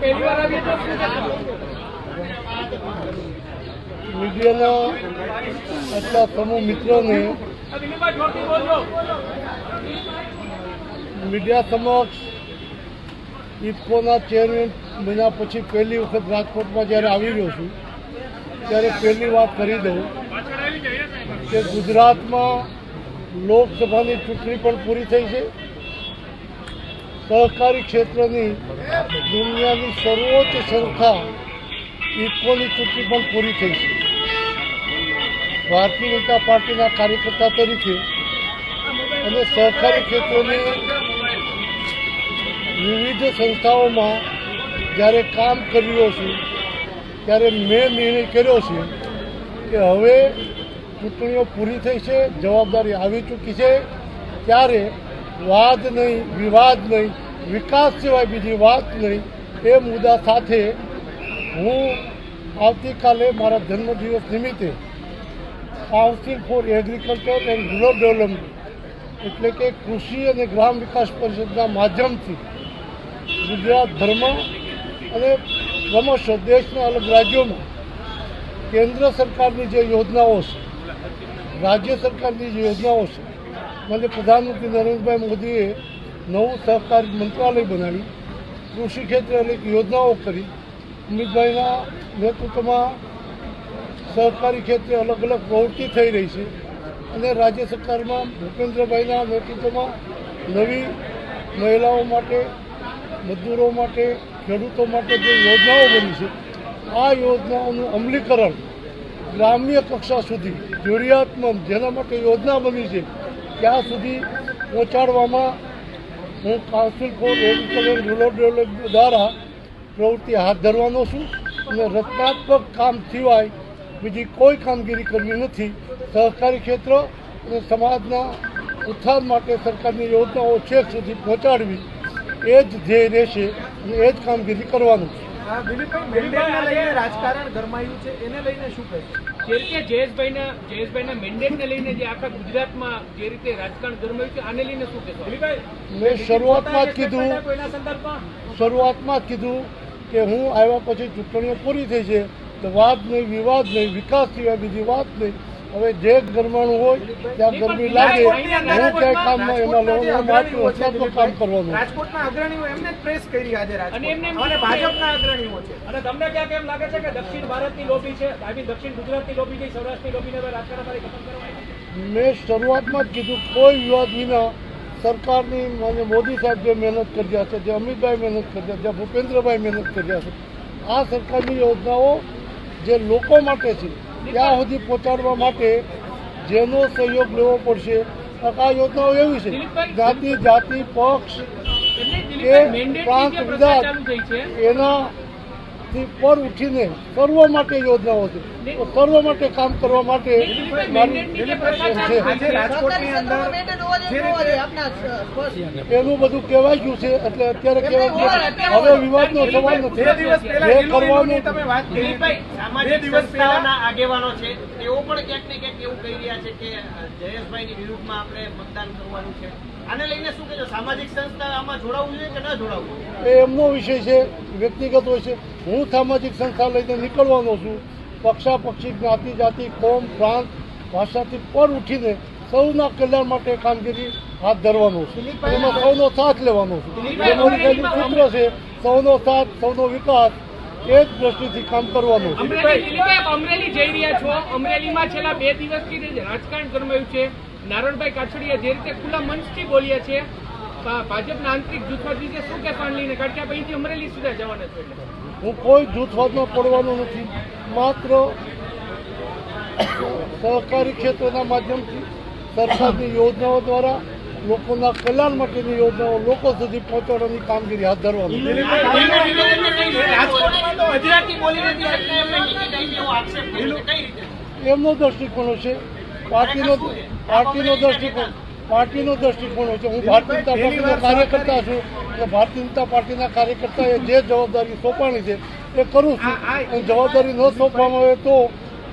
મીડિયાના આટલા સમૂહ મિત્રોને મીડિયા સમક્ષ ઇફકોના ચેરમેન મહિના પછી પહેલી વખત રાજકોટમાં જ્યારે આવી રહ્યો છું ત્યારે પહેલી વાત કરી દઉં કે ગુજરાતમાં લોકસભાની ચૂંટણી પણ પૂરી થઈ છે. સહકારી ક્ષેત્રની દુનિયાની સર્વોચ્ચ સંસ્થા ઇફકોની ચૂંટણી પણ પૂરી થઈ છે. ભારતીય જનતા પાર્ટીના કાર્યકર્તા તરીકે અને સહકારી ક્ષેત્રની વિવિધ સંસ્થાઓમાં જ્યારે કામ કરી રહ્યો છું ત્યારે મેં નિર્ણય કર્યો છે કે હવે ચૂંટણીઓ પૂરી થઈ છે, જવાબદારી આવી ચૂકી છે, ત્યારે વાદ નહીં, વિવાદ નહીં, વિકાસ સિવાય બીજી વાત નહીં, એ મુદ્દા સાથે હું આવતીકાલે મારા જન્મદિવસ નિમિત્તે council four agriculture and rural development એટલે કે કૃષિ અને ગ્રામ વિકાસ પરિષદના માધ્યમથી ગુજરાતભરમાં અને ક્રમશઃ દેશના અલગ રાજ્યોમાં કેન્દ્ર સરકારની જે યોજનાઓ છે, રાજ્ય સરકારની જે યોજનાઓ છે, મને પ્રધાનમંત્રી નરેન્દ્રભાઈ મોદીએ નવું સહકારી મંત્રાલય બનાવી કૃષિ ક્ષેત્રે અનેક યોજનાઓ કરી. અમિતભાઈના નેતૃત્વમાં સહકારી ક્ષેત્રે અલગ અલગ પ્રવૃત્તિ થઈ રહી છે અને રાજ્ય સરકારમાં ભૂપેન્દ્રભાઈના નેતૃત્વમાં નવી મહિલાઓ માટે, મજૂરો માટે, ખેડૂતો માટે જે યોજનાઓ બની છે, આ યોજનાઓનું અમલીકરણ ગ્રામ્ય કક્ષા સુધી જરૂરિયાતમંદ જેના માટે યોજના બની છે ત્યાં સુધી પહોંચાડવામાં હું council four agriculture and rural development દ્વારા પ્રવૃત્તિ હાથ ધરવાનો છું અને રચનાત્મક કામ સિવાય બીજી કોઈ કામગીરી કરવી નથી. સહકારી ક્ષેત્ર અને સમાજના ઉત્થાન માટે સરકારની યોજનાઓ છેક સુધી પહોંચાડવી એ જ ધ્યેય રહેશે અને એ જ કામગીરી કરવાનું છે. રાજકારણ ગરમાયું છે, એને લઈને શું કહેશો? જે રીતે જયેશભાઈના મેન્ડેટને લઈને જે આખા ગુજરાતમાં જે રીતે રાજકારણ ગરમાયું છે, આને લઈને શું કહેશો? મેં શરૂઆતમાં જ કીધું કે હું આવ્યા પછી ચૂંટણીઓ પૂરી થઈ છે તો વાત નહીં, વિવાદ નહીં, વિકાસ સિવાય બીજી વાત નહીં. હવે જે ગરમાણું હોય ત્યાં ગરમી લાગે, હું ક્યાંય કામમાં એમાં લેવાનું કામ કરવાનું. રાજકોટના અગ્રણીઓ એમને જ પ્રેસ કરી આજે અને ભાજપના અગ્રણીઓ છે. અને તમને ક્યાંક એમ લાગે છે કે દક્ષિણ ભારતની લોબી છે, દક્ષિણ ગુજરાતની લોબી છે, સૌરાષ્ટ્રની લોબીને રાજકારણ ખતમ કરવા? મેં શરૂઆતમાં જ કીધું કોઈ વિવાદ વિના સરકારની માન્ય મોદી સાહેબ જે મહેનત કર્યા છે, જે અમિતભાઈ મહેનત કર્યા છે, જે ભૂપેન્દ્રભાઈ મહેનત કર્યા છે, આ સરકારની યોજનાઓ જે લોકો માટે છે ત્યાં સુધી પહોંચાડવા માટે જેનો સહયોગ લેવો પડશે. આ યોજનાઓ એવી છે જાતિ, પક્ષ કે પ્રાંત, વિધાન એનાથી પર ઉઠીને સર્વ માટે યોજનાઓ છે. તો સર્વ માટે કામ કરવા માટે એનું બધું કહેવાય ગયું છે એટલે અત્યારે કહેવાય હવે વિવાદનો સવાલ નથી. જે કરવાનું આગેવાનો છે તેઓ પણ ક્યાંક ને ક્યાંક એવું કહી રહ્યા છે કે જયેશભાઈની વિરુદ્ધમાં આપણે મતદાન કરવાનું છે. આને લઈને શું કહેશો? સામાજિક સંસ્થા આમાં જોડાવવું જોઈએ કે ન જોડાવવું? એ એમનો વિષય છે, વ્યક્તિગત હોય છે. હું સામાજિક સંસ્થા લઈને નીકળવાનો છું. પક્ષાપક્ષી, જ્ઞાતિ, જાતિ, કોમ, પ્રાંત, ભાષાથી પર ઉઠીને સૌના કલ્યાણ માટે કામગીરી હાથ ધરવાનું છે. એમાં સૌનો સાથ લેવાનો છે. એ મારી સૂત્ર છે, સૌનો સાથ, સૌનો વિકાસ, એ જ દ્રષ્ટિથી કામ કરવાનું છે. અમરેલી જઈ રહ્યા છો, અમરેલીમાં છેલ્લા 2 દિવસથી રાજકારણ ગરમાયું છે. નારણભાઈ કાછડિયા જે રીતે ખુલ્લા મંચથી બોલ્યા છે, ભાજપના આંતરિક જૂથવાદ વિશે શું કહેવાનું લઈને? કારણ કે અહીંથી અમરેલી સુધી જવાના છે. હું કોઈ જૂથવાદમાં પડવાનો નથી. માત્ર સહકારી ક્ષેત્રના માધ્યમથી સરકારની યોજનાઓ દ્વારા લોકોના કલ્યાણ માટેની યોજનાઓ લોકો સુધી પહોંચાડવાની કામગીરી હાથ ધરવાની. એમનો દૃષ્ટિકોણ છે, પાર્ટીનો દૃષ્ટિકોણ છે. હું ભારતીય જનતા પાર્ટીનો કાર્યકર્તા છું એટલે ભારતીય જનતા પાર્ટીના કાર્યકર્તાએ જે જવાબદારી સોંપવાની છે એ કરું છું. અને જવાબદારી ન સોંપવામાં આવે તો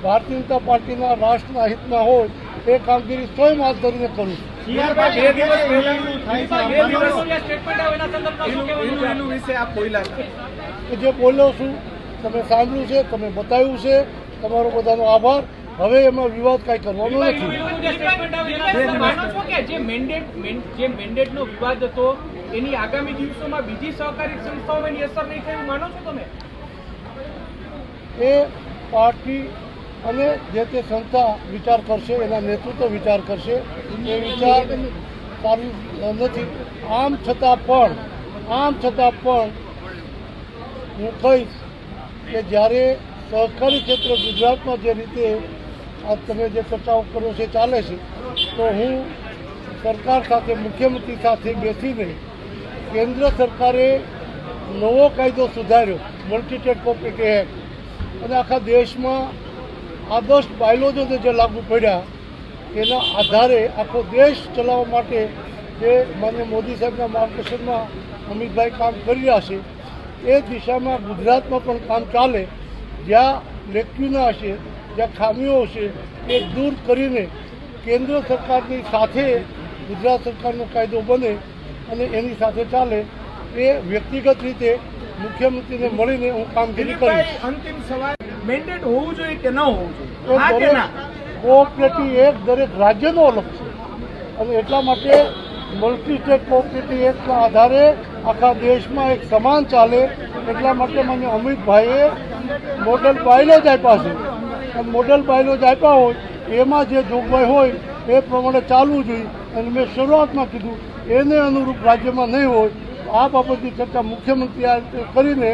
ભારતીય જનતા પાર્ટીના રાષ્ટ્રના હિતમાં હોય એ કામગીરી સ્વયં હાથ ધરીને કરું છું. જીઆરભાઈ, બે દિવસ પહેલાનું જે સ્ટેટમેન્ટ આવે એના સંદર્ભમાં શું કહેવાનું છે? વિશે આપ બોલ્યા હતા. કે જે બોલ્યો છું તમે સાંભળ્યું છે, તમે બતાવ્યું છે, તમારો બધાનો આભાર. હવે એમાં વિવાદ કાંઈ કરવાનો નથી. જે સ્ટેટમેન્ટ આવે એના સંદર્ભમાં માનો છો કે જે મેન્ડેટનો વિવાદ હતો એની આગામી દિવસોમાં બીજી સહકારી સંસ્થાઓમાં એની અસર નહીં થાય એવું માનો છો તમે? એ પાર્ટી અને જે તે સંસ્થા વિચાર કરશે, એના નેતૃત્વ વિચાર કરશે. એ વિચાર સારું નથી. આમ છતાં પણ હું કહીશ કે જ્યારે સહકારી ક્ષેત્ર ગુજરાતમાં જે રીતે આ તમે જે ચર્ચાઓ કરો છે ચાલે છે, તો હું સરકાર સાથે, મુખ્યમંત્રી સાથે બેસીને કેન્દ્ર સરકારે નવો કાયદો સુધાર્યો, મલ્ટી સ્ટેટ કોઓપરેટિવ એક્ટ, અને આખા દેશમાં આદર્શ બાયલોજોને જે લાગુ પડ્યા એના આધારે આખો દેશ ચલાવવા માટે જે માનનીય મોદી સાહેબના માર્ગદર્શનમાં અમિતભાઈ કામ કરી રહ્યા છે, એ દિશામાં ગુજરાતમાં પણ કામ ચાલે. જ્યાં લેક્યુના હશે, જ્યાં ખામીઓ હશે, એ દૂર કરીને કેન્દ્ર સરકારની સાથે ગુજરાત સરકારનો કાયદો બને અને એની સાથે ચાલે. એ વ્યક્તિગત રીતે મુખ્યમંત્રીને મળીને હું કામગીરી કરીશ. અંતિમ સવાલ, મેન્ડેટ હોવું જોઈએ કે ન હોવું જોઈએ? હા કે ના? કોઓપરેટિવ એક્ટ દરેક રાજ્યનો અલગ છે અને એટલા માટે મલ્ટી સ્ટેટ કોઓપરેટિવ એક્ટના આધારે આખા દેશમાં એક સમાન ચાલે. એટલા માટે મને અમિતભાઈએ મોડલ બાયલોજ આપ્યા છે અને મોડલ બાયલોજ આપ્યા હોય એમાં જે જોગવાઈ હોય એ પ્રમાણે ચાલવું જોઈએ. અને મેં શરૂઆતમાં કીધું એને અનુરૂપ રાજ્યમાં નહીં હોય. આ બાબતની ચર્ચા મુખ્યમંત્રી આ રીતે કરીને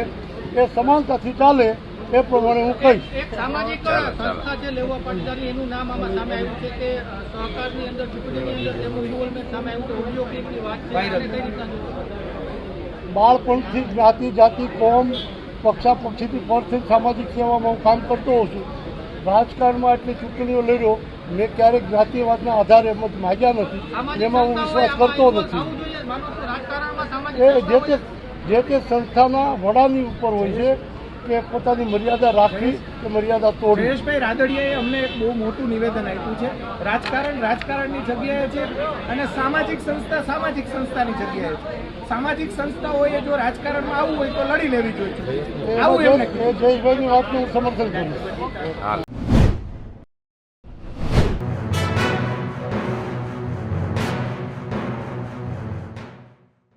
એ સમાનતાથી ચાલે એ પ્રમાણે હું કહીશ. એક સામાજિક સંસ્થા છે લેવા પાટીદારની, એનું નામ આમાં સામે આવ્યું છે કે સહકારની અંદર ચૂંટણીની અંદર તેમનું ઇન્વોલ્વમેન્ટ સામે આવ્યું છે. ઓડિયોક્લિપની વાત છે, એને કઈ રીતના જોવો? બાળપણથી જ્ઞાતિ, જાતિ, કોમ, પક્ષાપક્ષીથી પરથી સામાજિક સેવામાં હું કામ કરતો હોઉં છું. રાજકારણમાં એટલી ચૂંટણીઓ લડ્યો, મેં ક્યારેક જ્ઞાતિવાદના આધારે મત માગ્યા નથી. એમાં હું વિશ્વાસ કરતો નથી. એ જે તે સંસ્થાના વડાની ઉપર હોય છે કે પોતાની મર્યાદા રાખવી કે મર્યાદા તોડવી. જયેશભાઈ રાદડિયાએ અમને એક બહુ મોટું નિવેદન આપ્યું છે. રાજકારણ રાજકારણની જગ્યાએ છે અને સામાજિક સંસ્થા સામાજિક સંસ્થાની જગ્યાએ છે. સામાજિક સંસ્થાઓએ જો રાજકારણમાં આવવું હોય તો લડી લેવી જોઈએ. આવું એમને જયેશભાઈની વાતનું હું સમર્થન કરીશ.